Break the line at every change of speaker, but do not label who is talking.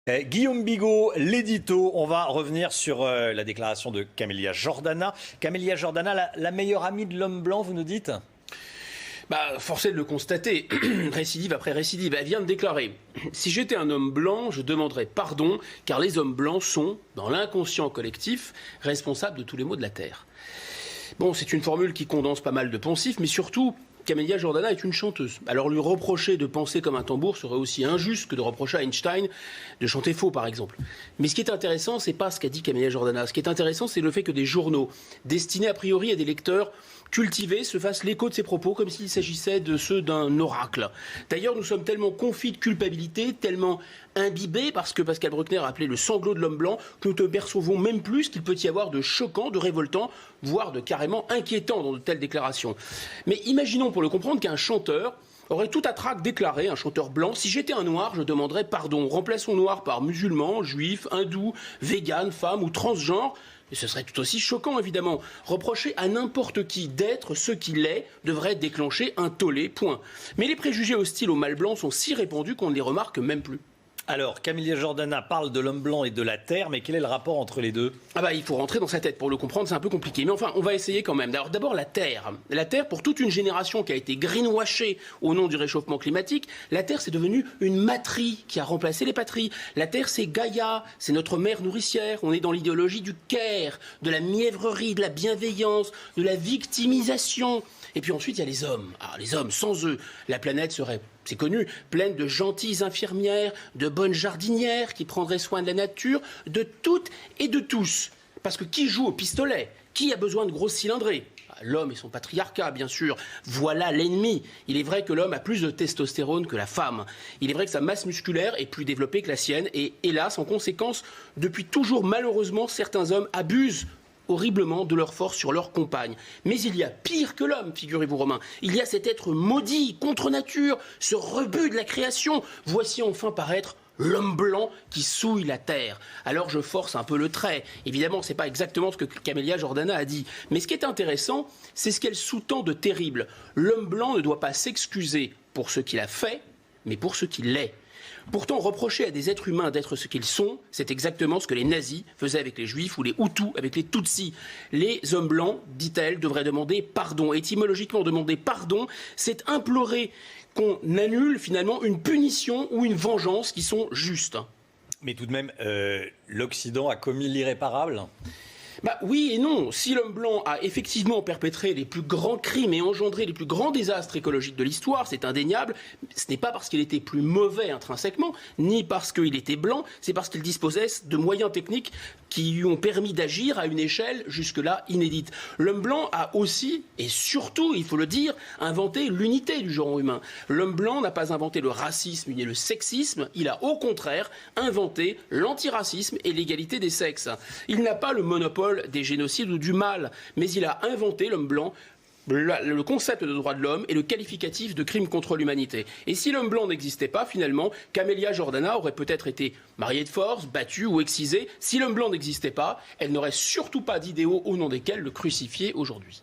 Guillaume Bigot, l'édito. On va revenir sur la déclaration de Camélia Jordana. Camélia Jordana, la meilleure amie de l'homme blanc, vous nous dites ?
Force est de le constater, récidive après récidive. Elle vient de déclarer « Si j'étais un homme blanc, je demanderais pardon, car les hommes blancs sont, dans l'inconscient collectif, responsables de tous les maux de la Terre. » Bon, c'est une formule qui condense pas mal de poncifs, mais surtout, Camélia Jordana est une chanteuse. Alors lui reprocher de penser comme un tambour serait aussi injuste que de reprocher à Einstein de chanter faux, par exemple. Mais ce qui est intéressant, c'est pas ce qu'a dit Camélia Jordana. Ce qui est intéressant, c'est le fait que des journaux, destinés a priori à des lecteurs cultivés, se fassent l'écho de ses propos comme s'il s'agissait de ceux d'un oracle. D'ailleurs, nous sommes tellement confits de culpabilité, tellement imbibés, parce que Pascal Bruckner a appelé le sanglot de l'homme blanc, que nous ne percevons même plus ce qu'il peut y avoir de choquant, de révoltant, voire de carrément inquiétant dans de telles déclarations. Mais imaginons pour le comprendre qu'un chanteur aurait tout à trac déclaré, un chanteur blanc, si j'étais un noir, je demanderais pardon. Remplaçons noir par musulman, juif, hindou, vegan, femme ou transgenre. Et ce serait tout aussi choquant, évidemment. Reprocher à n'importe qui d'être ce qu'il est devrait déclencher un tollé, point. Mais les préjugés hostiles au mâle blanc sont si répandus qu'on ne les remarque même plus.
Alors, Camélia Jordana parle de l'homme blanc et de la terre, mais quel est le rapport entre les deux ?
Il faut rentrer dans sa tête pour le comprendre, c'est un peu compliqué. Mais enfin, on va essayer quand même. Alors, d'abord, la Terre. La Terre, pour toute une génération qui a été greenwashée au nom du réchauffement climatique, la Terre, c'est devenu une matrie qui a remplacé les patries. La Terre, c'est Gaïa, c'est notre mère nourricière. On est dans l'idéologie du care, de la mièvrerie, de la bienveillance, de la victimisation. Et puis ensuite, il y a les hommes. Les hommes, sans eux, la planète serait, c'est connu, pleine de gentilles infirmières, de bonnes jardinières qui prendraient soin de la nature, de toutes et de tous. Parce que qui joue au pistolet ? Qui a besoin de grosses cylindrées ? L'homme et son patriarcat, bien sûr. Voilà l'ennemi. Il est vrai que l'homme a plus de testostérone que la femme. Il est vrai que sa masse musculaire est plus développée que la sienne. Et hélas, en conséquence, depuis toujours, malheureusement, certains hommes abusent horriblement de leur force sur leur compagne. Mais il y a pire que l'homme, figurez-vous Romain. Il y a cet être maudit, contre nature, ce rebut de la création. Voici enfin paraître l'homme blanc qui souille la terre. Alors je force un peu le trait. Évidemment, c'est pas exactement ce que Camélia Jordana a dit. Mais ce qui est intéressant, c'est ce qu'elle sous-tend de terrible. L'homme blanc ne doit pas s'excuser pour ce qu'il a fait, mais pour ce qu'il est. Pourtant, reprocher à des êtres humains d'être ce qu'ils sont, c'est exactement ce que les nazis faisaient avec les juifs ou les Hutus avec les Tutsis. Les hommes blancs, dit-elle, devraient demander pardon. Étymologiquement, demander pardon, c'est implorer qu'on annule finalement une punition ou une vengeance qui sont justes.
Mais tout de même, l'Occident a commis l'irréparable ?
Oui et non. Si l'homme blanc a effectivement perpétré les plus grands crimes et engendré les plus grands désastres écologiques de l'histoire, c'est indéniable, ce n'est pas parce qu'il était plus mauvais intrinsèquement, ni parce qu'il était blanc, c'est parce qu'il disposait de moyens techniques qui lui ont permis d'agir à une échelle jusque-là inédite. L'homme blanc a aussi, et surtout, il faut le dire, inventé l'unité du genre humain. L'homme blanc n'a pas inventé le racisme ni le sexisme, il a au contraire inventé l'antiracisme et l'égalité des sexes. Il n'a pas le monopole des génocides ou du mal, mais il a inventé, l'homme blanc, le concept de droit de l'homme et le qualificatif de crime contre l'humanité. Et si l'homme blanc n'existait pas, finalement, Camélia Jordana aurait peut-être été mariée de force, battue ou excisée. Si l'homme blanc n'existait pas, elle n'aurait surtout pas d'idéaux au nom desquels le crucifier aujourd'hui.